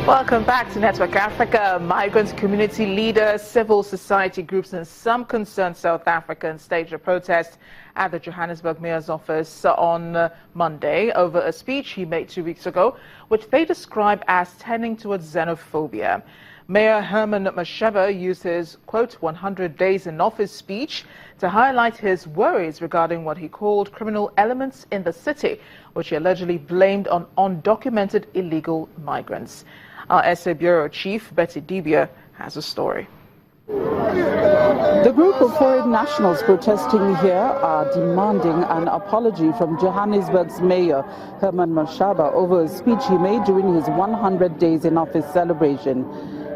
Welcome back to Network Africa. Migrant community leaders, civil society groups and some concerned South Africans staged a protest at the Johannesburg Mayor's office on Monday over a speech he made 2 weeks ago, which they describe as tending towards xenophobia. Mayor Herman Mashaba used his, quote, 100 days in office speech to highlight his worries regarding what he called criminal elements in the city, which he allegedly blamed on undocumented illegal migrants. Our SA Bureau Chief, D.R.C, has a story. The group of foreign nationals protesting here are demanding an apology from Johannesburg's Mayor Herman Mashaba over a speech he made during his 100 days in office celebration.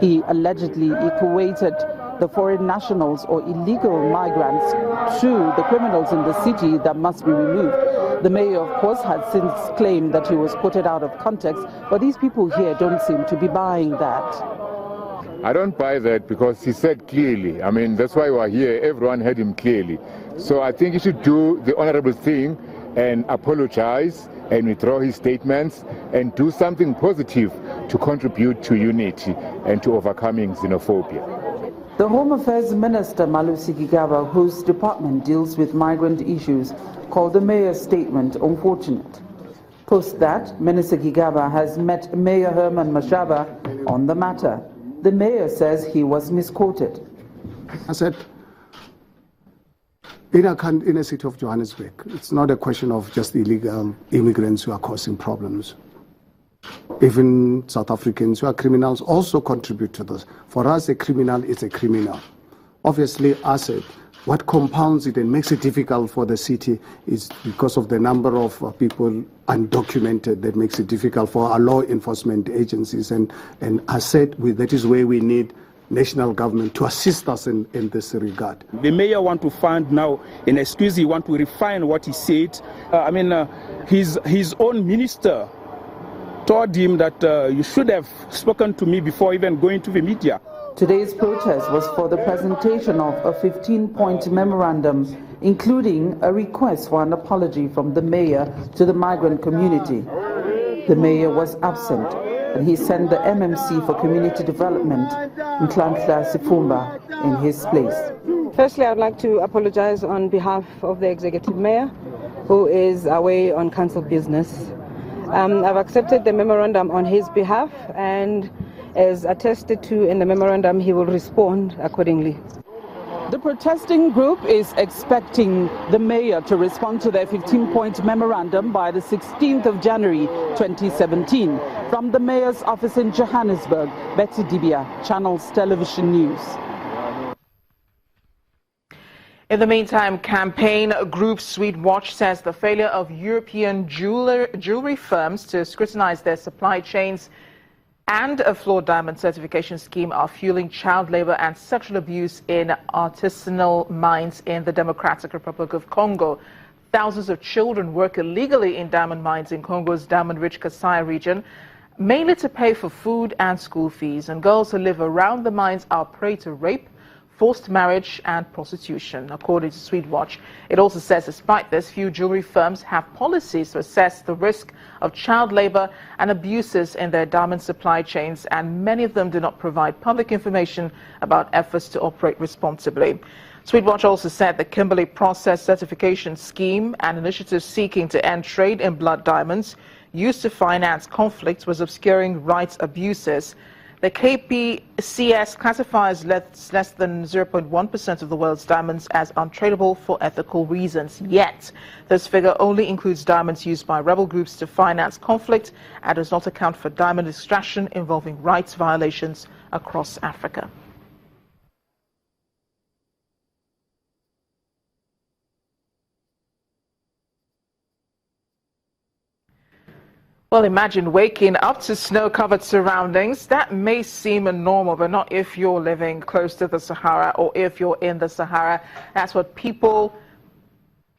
He allegedly equated the foreign nationals or illegal migrants to the criminals in the city that must be removed. The mayor, of course, had since claimed that he was quoted out of context, but these people here don't seem to be buying that. I don't buy that because he said clearly. I mean, that's why we're here. Everyone heard him clearly. So I think he should do the honorable thing and apologize and withdraw his statements and do something positive to contribute to unity and to overcoming xenophobia. The Home Affairs Minister, Malusi Gigaba, whose department deals with migrant issues, called the mayor's statement unfortunate. Post that, Minister Gigaba has met Mayor Herman Mashaba on the matter. The mayor says he was misquoted. I said, in a city of Johannesburg, it's not a question of just illegal immigrants who are causing problems. Even South Africans who are criminals also contribute to this. For us, a criminal is a criminal. Obviously, I said, what compounds it and makes it difficult for the city is because of the number of people undocumented that makes it difficult for our law enforcement agencies. And I said, that is where we need national government to assist us in this regard. The mayor wants to find now an excuse. He wants to refine what he said. His own minister told him that you should have spoken to me before even going to the media. Today's protest was for the presentation of a 15-point memorandum, including a request for an apology from the mayor to the migrant community. The mayor was absent, and he sent the MMC for Community Development, Nhlanhla Sifumba, in his place. Firstly, I'd like to apologize on behalf of the executive mayor, who is away on council business. I've accepted the memorandum on his behalf, and as attested to in the memorandum, he will respond accordingly. The protesting group is expecting the mayor to respond to their 15-point memorandum by the 16th of January 2017. From the mayor's office in Johannesburg, Betty Dibia, Channels Television News. In the meantime, campaign group Sweet Watch says the failure of European jewelry firms to scrutinize their supply chains and a flawed diamond certification scheme are fueling child labor and sexual abuse in artisanal mines in the Democratic Republic of Congo. Thousands of children work illegally in diamond mines in Congo's diamond-rich Kasai region, mainly to pay for food and school fees. And girls who live around the mines are prey to rape, forced marriage and prostitution, according to Sweet Watch. It also says despite this, few jewelry firms have policies to assess the risk of child labor and abuses in their diamond supply chains, and many of them do not provide public information about efforts to operate responsibly. Sweet Watch also said the Kimberley Process Certification Scheme, an initiative seeking to end trade in blood diamonds used to finance conflicts, was obscuring rights abuses. The KPCS classifies less than 0.1% of the world's diamonds as untradeable for ethical reasons. Yet, this figure only includes diamonds used by rebel groups to finance conflict and does not account for diamond extraction involving rights violations across Africa. Well, imagine waking up to snow-covered surroundings. That may seem normal, but not if you're living close to the Sahara or if you're in the Sahara. That's what people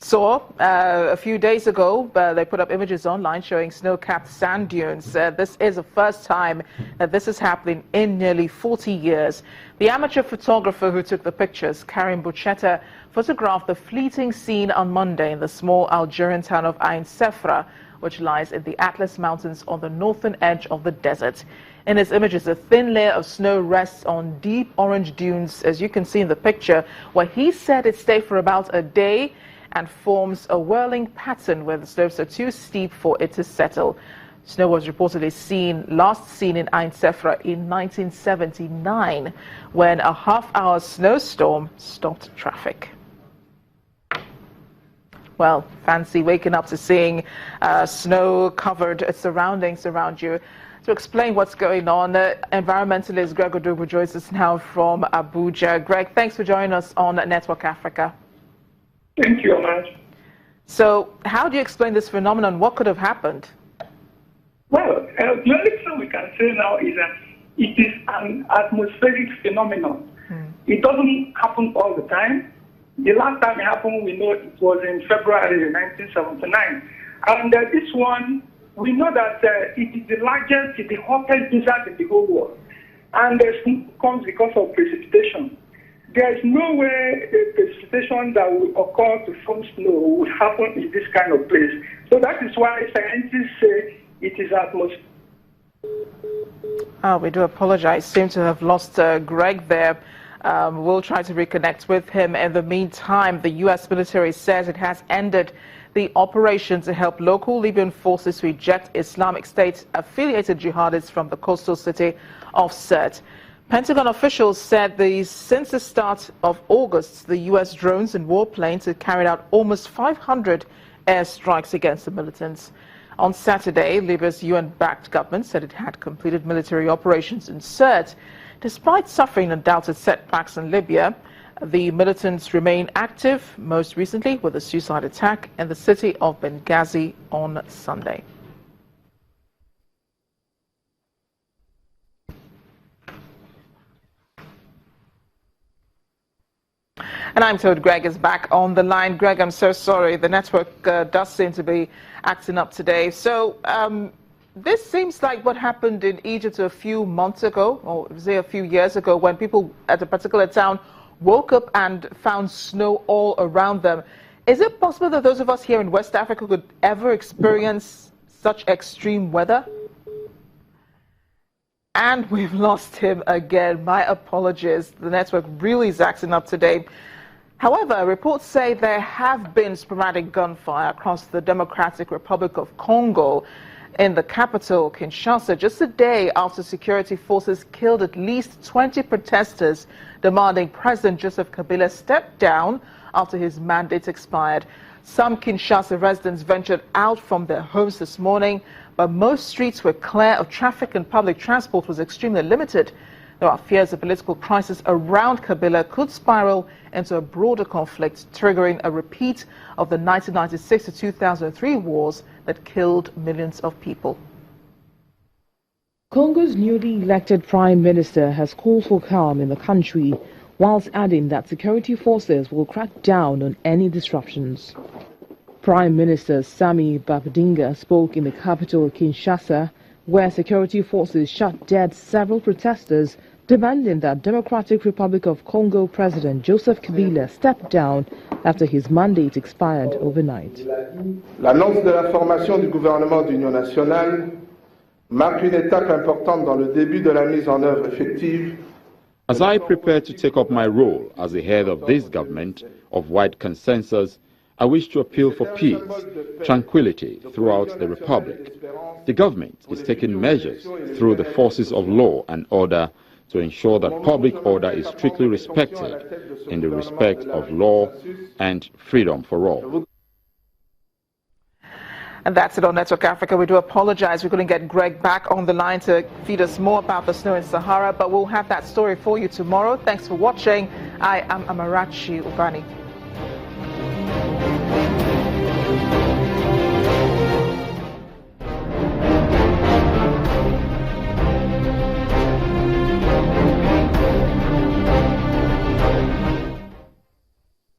saw a few days ago. They put up images online showing snow-capped sand dunes. This is the first time that this is happening in nearly 40 years. The amateur photographer who took the pictures, Karim Bouchetta, photographed the fleeting scene on Monday in the small Algerian town of Ain Sefra, which lies in the Atlas Mountains on the northern edge of the desert. In his images, a thin layer of snow rests on deep orange dunes, as you can see in the picture, where he said it stayed for about a day and forms a whirling pattern where the slopes are too steep for it to settle. Snow was reportedly last seen in Ain Sefra in 1979, when a half-hour snowstorm stopped traffic. Well, fancy waking up to seeing snow-covered surroundings around you. To explain what's going on, environmentalist Greg Odogwu joins us now from Abuja. Greg, thanks for joining us on Network Africa. Thank you, Omar. So, how do you explain this phenomenon? What could have happened? Well, the only thing we can say now is that it is an atmospheric phenomenon. It doesn't happen all the time. The last time it happened, we know it was in February 1979. And this one, we know that it is the largest, the hottest desert in the whole world. And it comes because of precipitation. There is no way the precipitation that will occur to form snow will happen in this kind of place. So that is why scientists say it is atmosphere. Oh, we do apologize. Seem to have lost Greg there. We'll try to reconnect with him. In the meantime, the U.S. military says it has ended the operation to help local Libyan forces to eject Islamic State-affiliated jihadists from the coastal city of Sirte. Pentagon officials said since the start of August, the U.S. drones and warplanes had carried out almost 500 airstrikes against the militants. On Saturday, Libya's UN-backed government said it had completed military operations in Sirte. Despite suffering undoubted setbacks in Libya, the militants remain active, most recently with a suicide attack in the city of Benghazi on Sunday. And I'm told Greg is back on the line. Greg, I'm so sorry. The network does seem to be acting up today. So this seems like what happened in Egypt a few months ago, or say a few years ago, when people at a particular town woke up and found snow all around them. Is it possible that those of us here in West Africa could ever experience such extreme weather? And we've lost him again. My apologies. The network really is acting up today. However, reports say there have been sporadic gunfire across the Democratic Republic of Congo in the capital, Kinshasa, just a day after security forces killed at least 20 protesters demanding President Joseph Kabila step down after his mandate expired. Some Kinshasa residents ventured out from their homes this morning, but most streets were clear of traffic and public transport was extremely limited. There are fears a political crisis around Kabila could spiral into a broader conflict, triggering a repeat of the 1996 to 2003 wars that killed millions of people. Congo's newly elected prime minister has called for calm in the country, whilst adding that security forces will crack down on any disruptions. Prime Minister Sami Babdinga spoke in the capital Kinshasa, where security forces shot dead several protesters demanding that Democratic Republic of Congo President Joseph Kabila step down after his mandate expired overnight. L'annonce de la formation du gouvernement d'union nationale marque une étape importante dans le début de la mise en œuvre effective. As I prepare to take up my role as the head of this government of wide consensus, I wish to appeal for peace, tranquility throughout the Republic. The government is taking measures through the forces of law and order to ensure that public order is strictly respected in the respect of law and freedom for all. And that's it on Network Africa. We do apologize. We couldn't get Greg back on the line to feed us more about the snow in Sahara, but we'll have that story for you tomorrow. Thanks for watching. I am Amarachi Ubani.